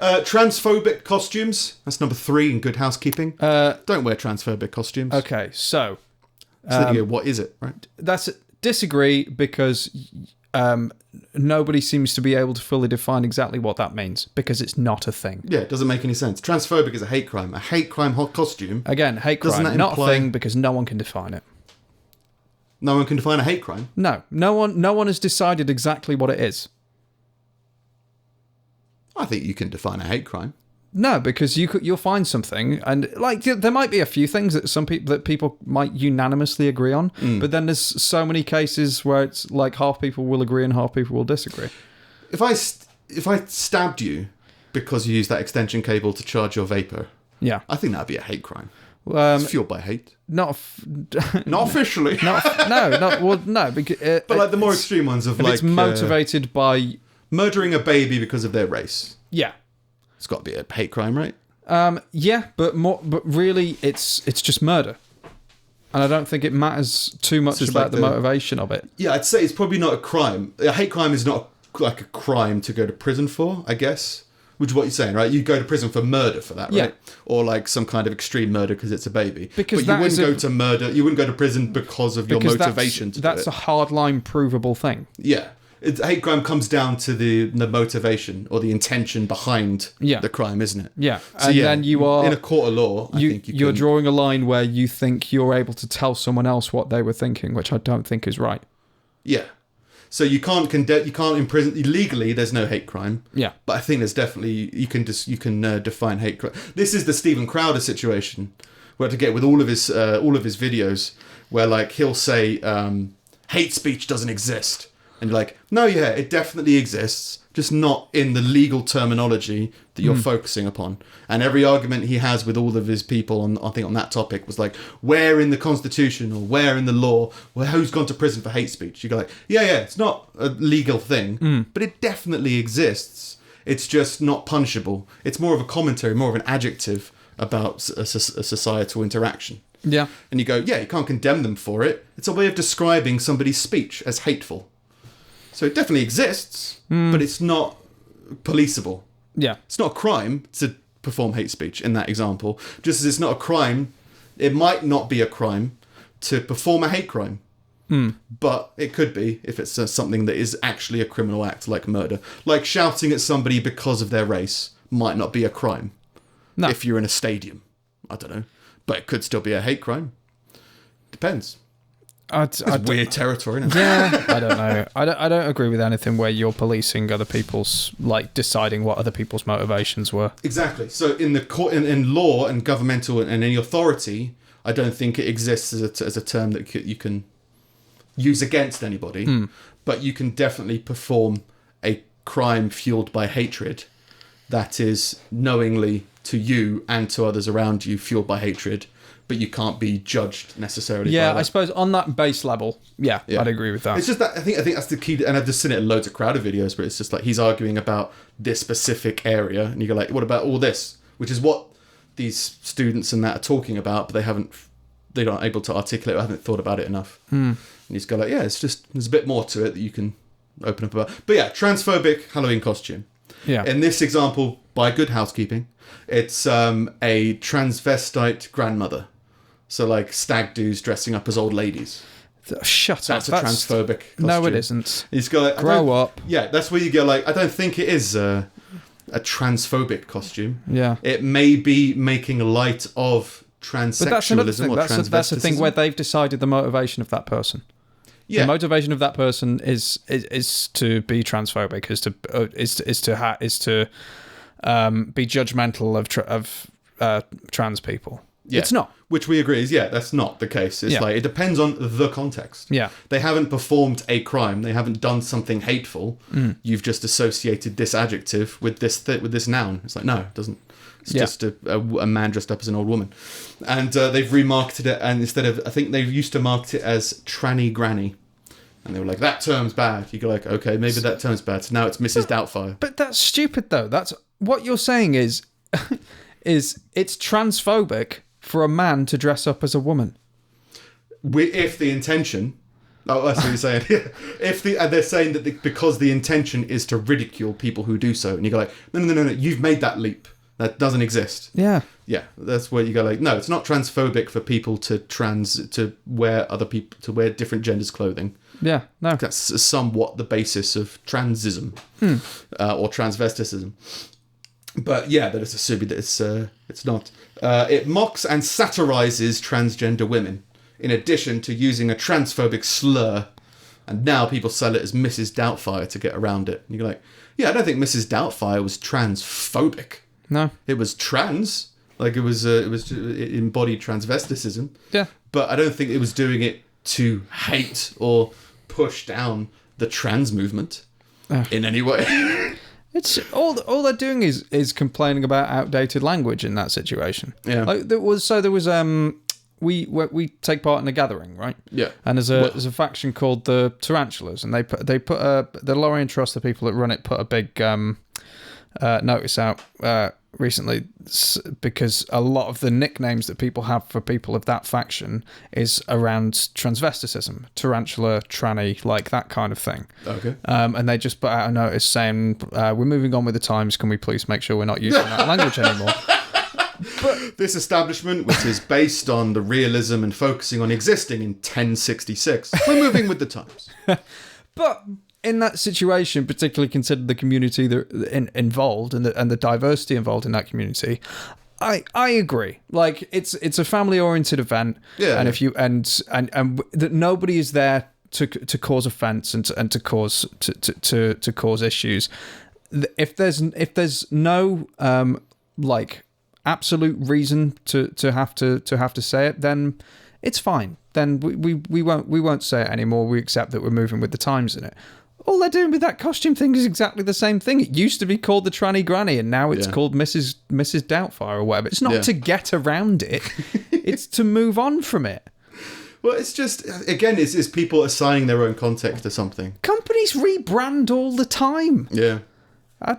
Transphobic costumes. That's number 3 in Good Housekeeping. Don't wear transphobic costumes. Okay, so then you go, what is it, right? Disagree because nobody seems to be able to fully define exactly what that means because it's not a thing. Yeah, it doesn't make any sense. Transphobic is a hate crime. A hate crime hot costume. Again, hate crime, not a thing because no one can define it. No one can define a hate crime? No one has decided exactly what it is. I think you can define a hate crime. No, because you'll find something, and like there might be a few things that people might unanimously agree on, but then there's so many cases where it's like half people will agree and half people will disagree. If I stabbed you because you used that extension cable to charge your vapor, yeah, I think that'd be a hate crime. It's fueled by hate. Not officially. No. Because, but like the more extreme ones of like it's motivated by murdering a baby because of their race. Yeah. It's got to be a hate crime, right? Yeah, but really, it's just murder, and I don't think it matters too much about the motivation of it. Yeah, I'd say it's probably not a crime. A hate crime is not like a crime to go to prison for, I guess. Which is what you're saying, right? You go to prison for murder for that, right? Yeah. Or like some kind of extreme murder because it's a baby. Because but you wouldn't go to murder. You wouldn't go to prison because of your motivation to do it. That's a hardline provable thing. Yeah. Hate crime comes down to the motivation or the intention behind the crime, isn't it? Yeah. So, and then you are... In a court of law, I think you're drawing a line where you think you're able to tell someone else what they were thinking, which I don't think is right. Yeah. So you can't imprison... Legally, there's no hate crime. Yeah. But I think there's definitely... You can define hate crime. This is the Stephen Crowder situation, where to get with all of his videos, where like he'll say, hate speech doesn't exist. And you're like, no, yeah, it definitely exists, just not in the legal terminology that you're focusing upon. And every argument he has with all of his people on that topic was like, where in the Constitution or where in the law, who's gone to prison for hate speech? You go like, yeah, it's not a legal thing, but it definitely exists. It's just not punishable. It's more of a commentary, more of an adjective about a societal interaction. Yeah. And you go, yeah, you can't condemn them for it. It's a way of describing somebody's speech as hateful. So it definitely exists, but it's not policeable. Yeah. It's not a crime to perform hate speech in that example. Just as it's not a crime, it might not be a crime to perform a hate crime. But it could be if it's something that is actually a criminal act like murder. Like shouting at somebody because of their race might not be a crime. No. If you're in a stadium. I don't know. But it could still be a hate crime. Depends. It's weird territory, isn't it? Yeah, I don't know. I don't agree with anything where you're policing other people's, like, deciding what other people's motivations were. Exactly. So in the court, in law and governmental and in authority, I don't think it exists as a term that you can use against anybody. But you can definitely perform a crime fueled by hatred that is knowingly to you and to others around you fueled by hatred. But you can't be judged necessarily. Yeah, by that. I suppose on that base level, yeah, I'd agree with that. It's just that I think that's the key, and I've just seen it in loads of Crowder videos where it's just like he's arguing about this specific area, and you go like, what about all this? Which is what these students and that are talking about, but they're not able to articulate or haven't thought about it enough. And you just go like, yeah, it's just there's a bit more to it that you can open up about. But yeah, transphobic Halloween costume. Yeah. In this example, by Good Housekeeping, it's a transvestite grandmother. So, like, stag doos dressing up as old ladies. Shut up. That's a transphobic costume. No, it isn't. He's got, grow up. Yeah, that's where you go, like, I don't think it is a transphobic costume. Yeah. It may be making light of transsexualism. But that's the thing where they've decided the motivation of that person. Yeah. The motivation of that person is to be transphobic, is to be judgmental of trans people. Yeah. It's not. Which we agree is, that's not the case. It's like, it depends on the context. Yeah. They haven't performed a crime. They haven't done something hateful. You've just associated this adjective with this noun. It's like, no, it doesn't. It's just a man dressed up as an old woman. And they've remarketed it, and instead of, I think they used to market it as tranny granny. And they were like, that term's bad. You go like, okay, maybe that term's bad. So now it's Mrs. Doubtfire. But that's stupid, though. That's what you're saying is it's transphobic for a man to dress up as a woman. If the intention Oh, that's what you're saying. And they're saying that because the intention is to ridicule people who do so, and you go like, no, you've made that leap. That doesn't exist. Yeah. Yeah, that's where you go like, no, it's not transphobic for people to wear different genders' clothing. Yeah, no. That's somewhat the basis of transism or transvesticism. But yeah, that is assuming that it's not. It mocks and satirizes transgender women, in addition to using a transphobic slur. And now people sell it as Mrs. Doubtfire to get around it. And you're like, yeah, I don't think Mrs. Doubtfire was transphobic. No. It was trans. Like, it embodied transvesticism. Yeah. But I don't think it was doing it to hate or push down the trans movement in any way. It's all they're doing is complaining about outdated language in that situation. Yeah. Like there was we take part in a gathering, right? Yeah. And there's a faction called the Tarantulas, and they put the Lorien Trust, the people that run it, put a big notice out recently, because a lot of the nicknames that people have for people of that faction is around transvesticism, tarantula, tranny, like that kind of thing. Okay. And they just put out a notice saying, we're moving on with the times, can we please make sure we're not using that language anymore? But this establishment, which is based on the realism and focusing on existing in 1066, we're moving with the times. But in that situation, particularly consider the community that involved and the diversity involved in that community, I agree. Like it's a family oriented event, yeah. And if you and that nobody is there to cause offence and to cause issues. If there's no like absolute reason to have to say it, then it's fine. Then we won't say it anymore. We accept that we're moving with the times in it. All they're doing with that costume thing is exactly the same thing. It used to be called the Tranny Granny, and now it's called Mrs. Doubtfire or whatever. It's not to get around it. It's to move on from it. Well, it's just, again, it's people assigning their own context to something. Companies rebrand all the time. Yeah. I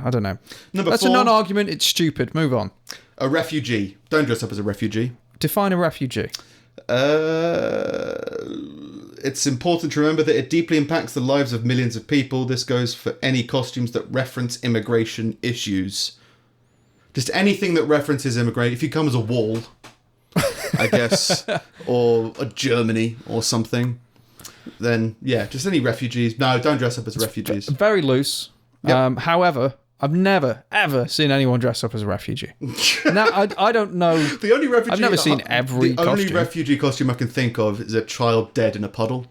don't know. That's a non-argument. It's stupid. Move on. A refugee. Don't dress up as a refugee. Define a refugee. It's important to remember that it deeply impacts the lives of millions of people. This goes for any costumes that reference immigration issues. Just anything that references immigration. If you come as a wall, I guess, or a Germany or something, then yeah, just any refugees. No, don't dress up as refugees. Very loose. Yep. However, I've never, ever seen anyone dress up as a refugee. Now, I don't know. The only refugee I've never seen every costume. The only refugee costume I can think of is a child dead in a puddle.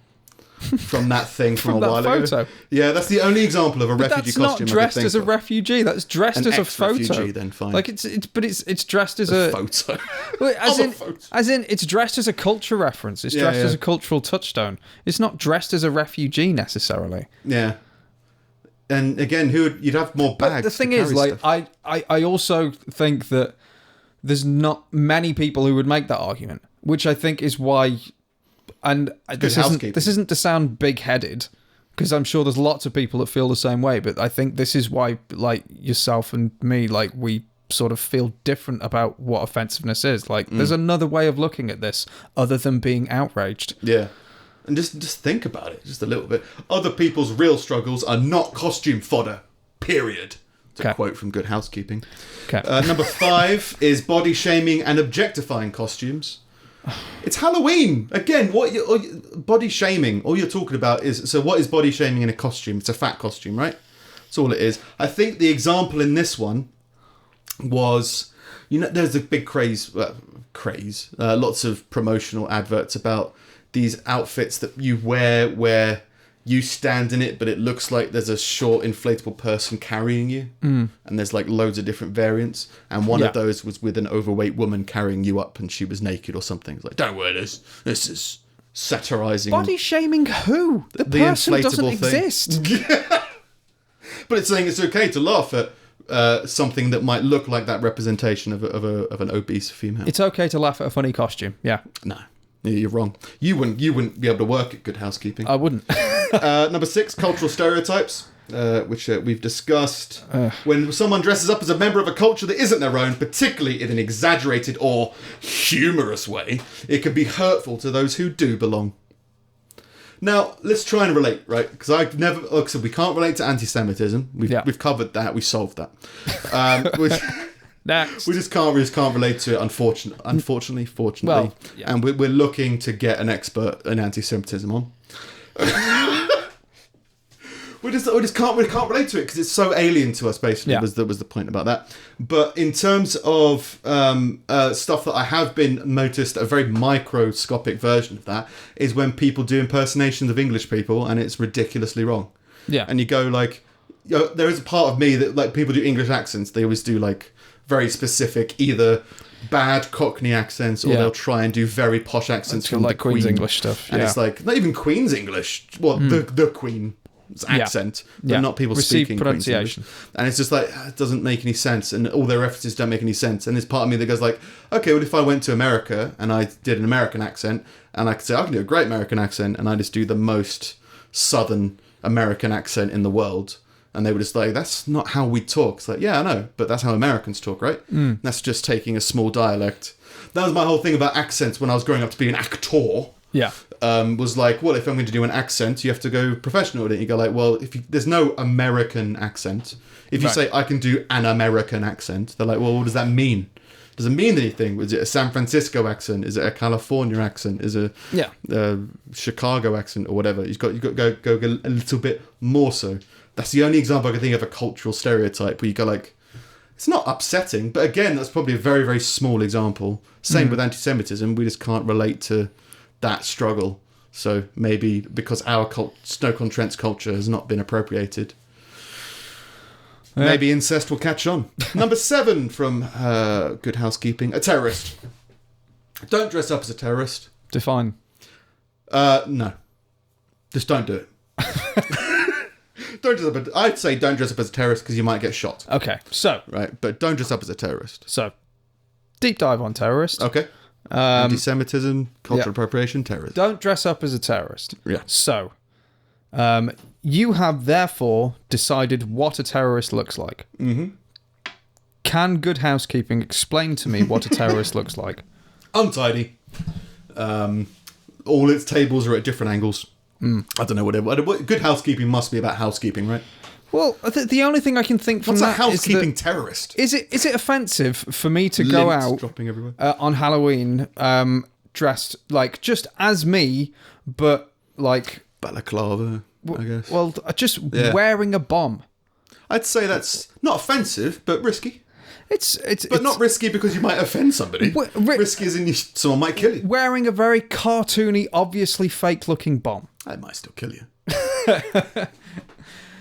From that thing from a while photo. ago. Yeah, that's the only example of a refugee costume I can think of. That's not dressed as a refugee. That's dressed as a photo. Refugee, then fine. Like it's dressed as a photo. As in, it's dressed as a culture reference. It's dressed as a cultural touchstone. It's not dressed as a refugee necessarily. Yeah. And again, you'd have more bags. But the thing is, like, I also think that there's not many people who would make that argument, which I think is why. And this isn't to sound big-headed, because I'm sure there's lots of people that feel the same way. But I think this is why, like yourself and me, like we sort of feel different about what offensiveness is. Like, there's another way of looking at this other than being outraged. Yeah. And just think about it, just a little bit. Other people's real struggles are not costume fodder, period. To quote from Good Housekeeping. Okay. Number 5 is body shaming and objectifying costumes. It's Halloween! Again, body shaming, all you're talking about is... So what is body shaming in a costume? It's a fat costume, right? That's all it is. I think the example in this one was... You know, there's a big craze, lots of promotional adverts about these outfits that you wear where you stand in it, but it looks like there's a short inflatable person carrying you. And there's like loads of different variants. And one of those was with an overweight woman carrying you up and she was naked or something. It's like, don't wear this. This is satirizing. Body shaming who? The person doesn't exist. But it's saying it's okay to laugh at something that might look like that representation of an obese female. It's okay to laugh at a funny costume. Yeah. No. You're wrong. You wouldn't be able to work at Good Housekeeping. I wouldn't. Number 6, cultural stereotypes, which we've discussed. When someone dresses up as a member of a culture that isn't their own, particularly in an exaggerated or humorous way, it can be hurtful to those who do belong. Now, let's try and relate, right? Because I've never... Like I said, we can't relate to anti-Semitism. We've covered that. We solved that. Next. We just can't relate to it, unfortunately. Well, yeah. And we're looking to get an expert in anti-Semitism on. we just can't relate to it because it's so alien to us. Basically, was the point about that. But in terms of stuff that I have been noticed, a very microscopic version of that is when people do impersonations of English people, and it's ridiculously wrong. Yeah, and you go like, there is a part of me that like people do English accents. They always do like very specific, either bad Cockney accents or they'll try and do very posh accents from like the Queen. Queen's English stuff. And it's like, not even Queen's English. Well, the Queen's accent, but not people speaking pronunciation. Queen's English. And it's just like, it doesn't make any sense. And all their references don't make any sense. And there's part of me that goes like, okay, well, if I went to America and I did an American accent, and I could say, I can do a great American accent, and I just do the most Southern American accent in the world. And they were just like, that's not how we talk. It's like, yeah, I know, but that's how Americans talk, right? That's just taking a small dialect. That was my whole thing about accents when I was growing up to be an actor. Yeah. Was like, well, if I'm going to do an accent, you have to go professional with it. You go like, well, there's no American accent. If you say, I can do an American accent, they're like, well, what does that mean? Does it mean anything? Is it a San Francisco accent? Is it a California accent? Is it a Chicago accent or whatever? You've got to go a little bit more so. That's the only example I can think of a cultural stereotype where you go like, it's not upsetting, but again, that's probably a very, very small example. Same with anti-Semitism. We just can't relate to that struggle. So maybe because our Stoke-on-Trent's culture has not been appropriated, maybe incest will catch on. Number 7 from Good Housekeeping, a terrorist. Don't dress up as a terrorist. Define. No. Just don't do it. I'd say don't dress up as a terrorist because you might get shot. Okay, so. Right, but don't dress up as a terrorist. So, deep dive on terrorist. Okay. Anti-Semitism, cultural appropriation, terrorism. Don't dress up as a terrorist. Yeah. So, you have therefore decided what a terrorist looks like. Mm-hmm. Can Good Housekeeping explain to me what a terrorist looks like? Untidy. All its tables are at different angles. I don't know, whatever. Good Housekeeping must be about housekeeping, right? Well, the only thing I can think from What's that a housekeeping terrorist? Is it offensive for me to go out dropping everywhere. On Halloween dressed like just as me, but like balaclava, I guess. Well, just wearing a bomb. I'd say that's not offensive, but risky. It's not risky because you might offend somebody. Risky as in someone might kill you. Wearing a very cartoony, obviously fake-looking bomb. I might still kill you.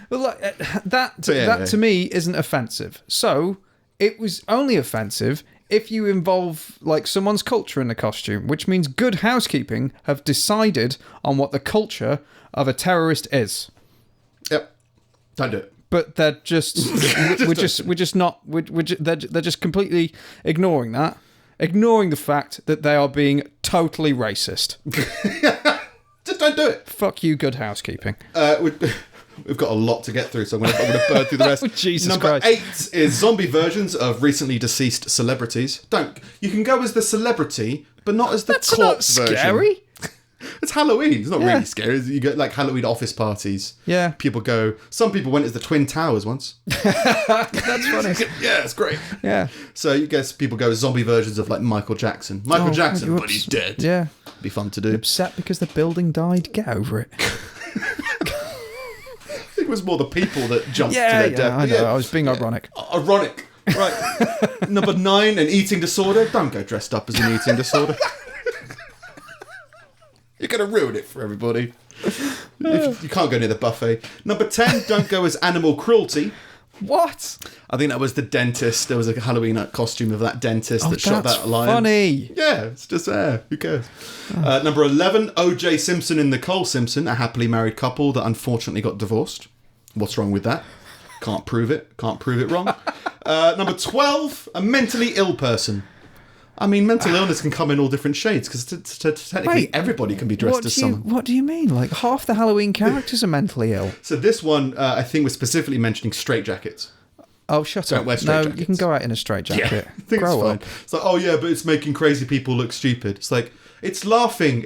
Well, that to me isn't offensive. So it was only offensive if you involve like someone's culture in the costume, which means Good Housekeeping have decided on what the culture of a terrorist is. Yep, don't do it. But they're just they're just completely ignoring that, ignoring the fact that they are being totally racist. Just don't do it. Fuck you, Good Housekeeping. We've got a lot to get through, so I'm going to burn through the rest. Jesus Number Christ. 8 is zombie versions of recently deceased celebrities. You can go as the celebrity, but not as the corpse corpse version. That's not scary. It's Halloween. It's not really scary. You get like Halloween office parties. Yeah. Some people went as the Twin Towers once. That's funny. Yeah, it's great. Yeah. So you guess people go as zombie versions of like Michael Jackson. Michael Jackson, but he's dead. Yeah. Be fun to do. You're upset because the building died. Get over it. It was more the people that jumped to their death. I know. I was being ironic. Ironic. Right. Number 9, an eating disorder. Don't go dressed up as an eating disorder. You're going to ruin it for everybody. You can't go near the buffet. Number 10, don't go as animal cruelty. What? I think that was the dentist. There was a Halloween costume of that dentist that shot that lion. Funny. Yeah, it's just there. Who cares? Number 11, OJ Simpson and Nicole Simpson, a happily married couple that unfortunately got divorced. What's wrong with that? Can't prove it. Can't prove it wrong. Number 12, a mentally ill person. I mean, mental illness can come in all different shades because technically everybody can be dressed as someone. What do you mean? Like half the Halloween characters are mentally ill. So this one, I think, was specifically mentioning straitjackets. Oh, shut Don't up. wear No, straitjackets. you can go out in a straitjacket. I think it's Grow fine. up. It's like, oh yeah, but it's making crazy people look stupid. It's like, it's laughing.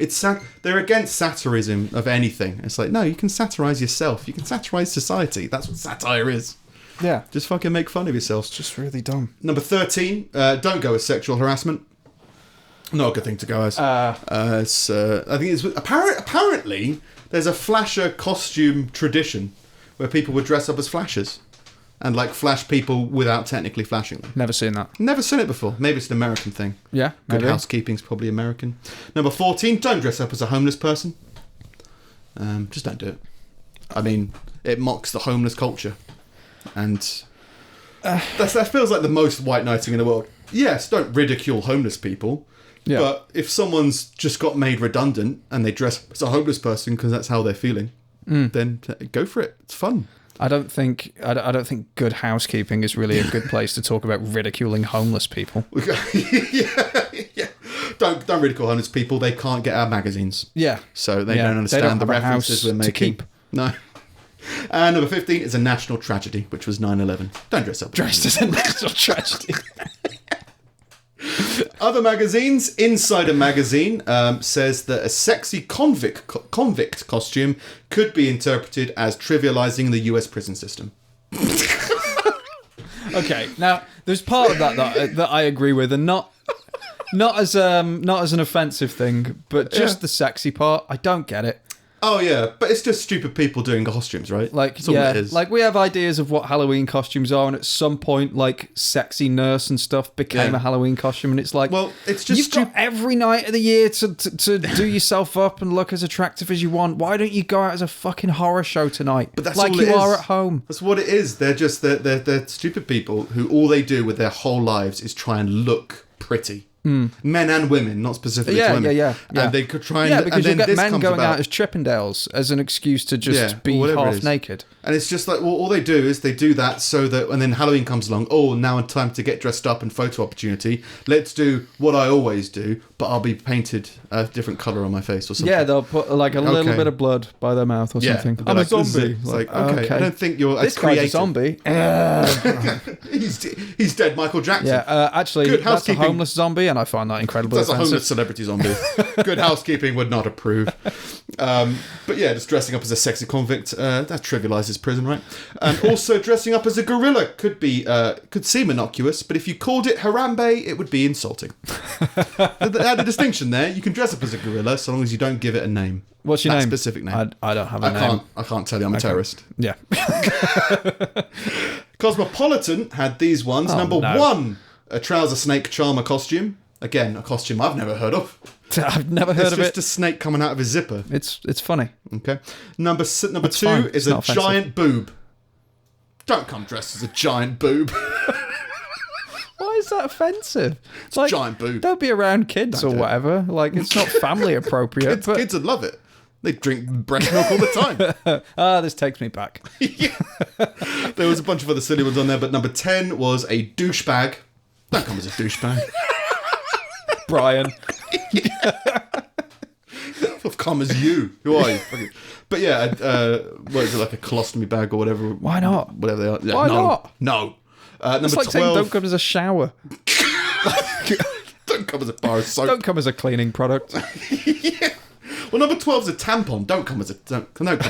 They're against satirism of anything. It's like, no, you can satirize yourself. You can satirize society. That's what satire is. Yeah. Just fucking make fun of yourselves. Just really dumb. Number 13, don't go with sexual harassment. Not a good thing to go as. I think it's apparently there's a flasher costume tradition where people would dress up as flashers and like flash people without technically flashing them. Never seen that. Never seen it before. Maybe it's an American thing. Yeah, Good maybe. housekeeping's probably American. Number 14, don't dress up as a homeless person. Just don't do it. I mean, it mocks the homeless culture. And that feels like the most white knighting in the world. Yes, don't ridicule homeless people. Yeah. But if someone's just got made redundant and they dress as a homeless person because that's how they're feeling, then go for it. It's fun. I don't think good housekeeping is really a good place to talk about ridiculing homeless people. yeah. Don't ridicule homeless people. They can't get our magazines. Yeah. So they don't understand don't the have a references house we're making. to keep. No. And number 15 is a national tragedy, which was 9/11. Don't dress up. Dressed as a national tragedy. Other magazines, Insider Magazine says that a sexy convict costume could be interpreted as trivializing the US prison system. Okay, now there's part of that I agree with, and not as an offensive thing, but just the sexy part. I don't get it. Oh yeah, but it's just stupid people doing costumes, right? Like, That's all it is. like we have ideas of what Halloween costumes are, and at some point, like sexy nurse and stuff became a Halloween costume, and it's like, well, it's just you've got every night of the year to do yourself up and look as attractive as you want. Why don't you go out as a fucking horror show tonight? But that's like all you it are is. at home. That's what it is. They're stupid people who all they do with their whole lives is try and look pretty. Men and women, not specifically women. Yeah. And they could try and... Yeah, because and you'll then get this men comes going about. out as Chippendales as an excuse to just or be whatever it half is. naked. And it's just like, well, all they do is they do that so that... And then Halloween comes along. Oh, now it's time to get dressed up and photo opportunity. Let's do what I always do, but I'll be painted a different colour on my face or something. Yeah, they'll put like a little Okay. bit of blood by their mouth or something. They'll be I'm a like, zombie. It's like, okay, I don't think you're as This guy's creative. a zombie. He's dead, Michael Jackson. Yeah, actually, Good that's a housekeeping. homeless zombie, and I find that incredibly That's a offensive. homeless celebrity zombie. Good housekeeping would not approve. But yeah, just dressing up as a sexy convict, that trivialises prison, right? And also dressing up as a gorilla could seem innocuous, but if you called it Harambe, it would be insulting. They had a distinction there. You can dress up as a gorilla so long as you don't give it a name. What's your That name? specific name. I don't have a name. I can't tell you. I'm a terrorist. Yeah. Cosmopolitan had these ones. Number no. 1, a trouser snake charmer costume. Again, a costume I've never heard of. I've never heard It's of just it. a snake coming out of his zipper. It's funny. Okay. Number 2 fine. is It's a not offensive. giant boob. Don't come dressed as a giant boob. Why is that offensive? It's like, giant boob. Don't be around kids or do it. whatever. Like, it's not family appropriate. but Kids would love it. They drink breast milk all the time. this takes me back. There was a bunch of other silly ones on there, but number 10 was a douchebag. Don't come as a douchebag. Brian. I've come as you. Who are you? Fucking- But yeah, what is it, like a colostomy bag or whatever? Why not? Whatever they are. Yeah, Why no, not? No. Number It's like 12. saying don't come as a shower. Don't come as a bar of soap. Don't come as a cleaning product. Yeah. Well, number 12 is a tampon. Don't come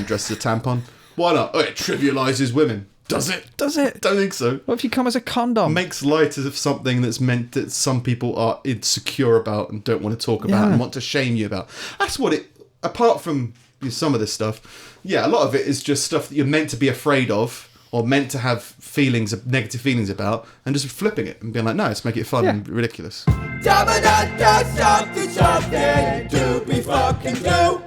dressed as a tampon. Why not? Oh, it trivialises women. Does it? Does it? Don't think so. What if you come as a condom? Makes light of something that's meant that some people are insecure about and don't want to talk about Yeah. and want to shame you about. That's what it. Apart from some of this stuff, yeah, a lot of it is just stuff that you're meant to be afraid of or meant to have negative feelings about, and just flipping it and being like, no, let's make it fun and ridiculous. Something to be fucking do.